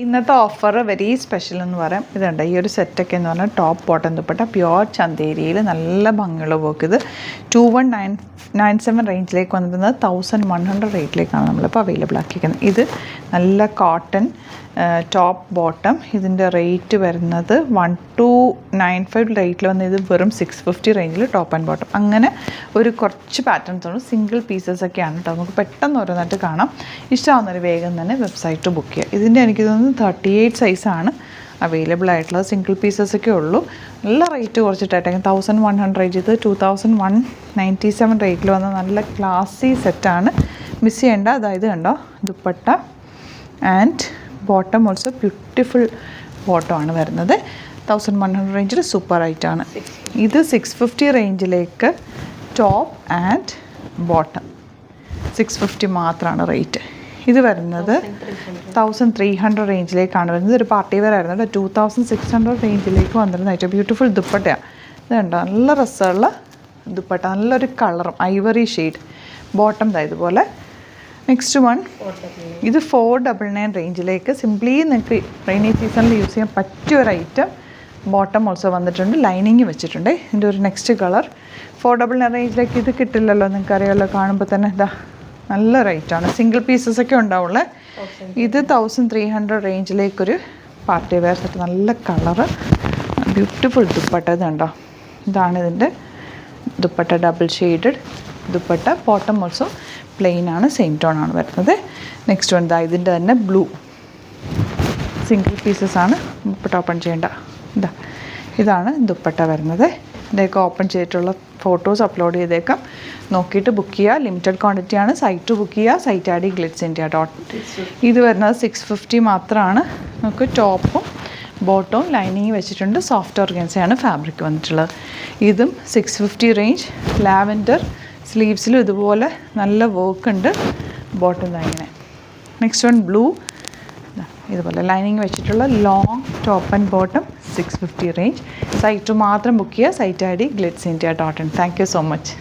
ഇന്നത്തെ offer very special എന്ന് പറയാം. ഇതുണ്ട് ഈ ഒരു സെറ്റൊക്കെ എന്ന് പറഞ്ഞാൽ ടോപ്പ് ബോട്ടം ദുപ്പട്ട പ്യുവർ ചന്തേരിയിൽ നല്ല ഭംഗിയുള്ള വർക്ക്. ഇത് 2197 റേഞ്ചിലേക്ക് വന്നിരുന്നത് 1100 റേറ്റിലേക്കാണ് നമ്മളിപ്പോൾ അവൈലബിൾ ആക്കിയിരിക്കുന്നത്. ഇത് നല്ല കോട്ടൺ ടോപ്പ് ബോട്ടം. ഇതിൻ്റെ റേറ്റ് വരുന്നത് 1295 റേറ്റിൽ വന്ന് ഇത് വെറും 650 റേഞ്ചിൽ ടോപ്പ് ആൻഡ് ബോട്ടം. അങ്ങനെ ഒരു കുറച്ച് പാറ്റേൺസ് ഉണ്ട്, സിംഗിൾ പീസസ് ഒക്കെയാണ് കേട്ടോ. നമുക്ക് പെട്ടെന്ന് ഓരോന്നായിട്ട് കാണാം. ഇഷ്ടമാവുന്നൊരു വേഗം തന്നെ വെബ്സൈറ്റ് ബുക്ക് ചെയ്യുക. ഇതിൻ്റെ എനിക്ക് തോന്നുന്നു 38 സൈസാണ് അവൈലബിൾ ആയിട്ടുള്ളത്. സിംഗിൾ പീസസ് ഒക്കെ ഉള്ളൂ. നല്ല റേറ്റ് കുറച്ചിട്ടായിട്ട് 1100 റേഞ്ച്. ഇത് 2197 റേറ്റിൽ വന്ന നല്ല ക്ലാസി സെറ്റാണ്. മിസ് ചെയ്യേണ്ട. അതായത് കണ്ടോ dupatta and bottom also beautiful ബോട്ടമാണ് വരുന്നത്. 1100 റേഞ്ചിൽ സൂപ്പർ ആയിട്ടാണ്. ഇത് 650 റേഞ്ചിലേക്ക് ടോപ്പ് ആൻഡ് ബോട്ടം 650 മാത്രമാണ് റേറ്റ്. ഇത് വരുന്നത് 1300 റേഞ്ചിലേക്കാണ് വരുന്നത്. ഒരു പാർട്ടി വെയർ ആയിരുന്നു. 2600 റേഞ്ചിലേക്ക് വന്നിരുന്ന ഏറ്റവും ബ്യൂട്ടിഫുൾ ദുപ്പട്ടയാണ്. ഇത് കണ്ടോ നല്ല രസമുള്ള ദുപ്പട്ട, നല്ലൊരു കളറും ഐവറി ഷെയ്ഡ്. ബോട്ടം ഇതുപോലെ. നെക്സ്റ്റ് വൺ ഇത് 499 റേഞ്ചിലേക്ക് സിംപ്ലി നിങ്ങൾക്ക് റെയിനി സീസണിൽ യൂസ് ചെയ്യാൻ പറ്റിയൊരു ഐറ്റം. ബോട്ടം ഓൾസോ വന്നിട്ടുണ്ട്, ലൈനിങ് വെച്ചിട്ടുണ്ട്. ഇതിൻ്റെ ഒരു നെക്സ്റ്റ് കളർ 499 റേഞ്ചിലേക്ക് ഇത് കിട്ടില്ലല്ലോ, നിങ്ങൾക്കറിയാമല്ലോ കാണുമ്പോൾ തന്നെ. ഇതാ നല്ല റേറ്റാണ്. സിംഗിൾ പീസസ് ഒക്കെ ഉണ്ടാവുള്ളൂ. ഇത് 1300 റേഞ്ചിലേക്കൊരു പാർട്ടി വെയർ സെറ്റ്. നല്ല കളറ്, ബ്യൂട്ടിഫുൾ ദുപ്പട്ട. ഇതുണ്ടോ, ഇതാണ് ഇതിൻ്റെ dupatta. Double shaded dupatta. Bottom also plain ആണ്, സെയിം ടോൺ ആണ് വരുന്നത്. നെക്സ്റ്റ് വൺ ഇതിൻ്റെ തന്നെ ബ്ലൂ. സിംഗിൾ പീസസ് ആണ്, ദുപ്പട്ട ഓപ്പൺ ചെയ്യേണ്ട. ഇതാണ് ദുപ്പട്ട വരുന്നത്. ഇതൊക്കെ ഓപ്പൺ ചെയ്തിട്ടുള്ള ഫോട്ടോസ് അപ്ലോഡ് ചെയ്തേക്കാം. നോക്കിയിട്ട് ബുക്ക് ചെയ്യുക. ലിമിറ്റഡ് ക്വാണ്ടിറ്റി ആണ്. സൈറ്റ് ബുക്ക് ചെയ്യുക. Site I D glitzindia.in. ഇത് വരുന്നത് 650 മാത്രമാണ്. നമുക്ക് ടോപ്പും ബോട്ടവും ലൈനിങ് വെച്ചിട്ടുണ്ട്. സോഫ്റ്റ് ഓർഗൻസയാണ് ഫാബ്രിക് വന്നിട്ടുള്ളത്. ഇതും 650 റേഞ്ച്. ലാവൻഡർ സ്ലീവ്സിലും ഇതുപോലെ നല്ല വർക്ക് ഉണ്ട്. ബോട്ടം ഇങ്ങനെ. Next one blue. ഇതുപോലെ ലൈനിങ് വെച്ചിട്ടുള്ള long top and bottom 650 range. Site മാത്രം ബുക്ക് ചെയ്യുക. Site I D glitzindia.in. Thank you so much.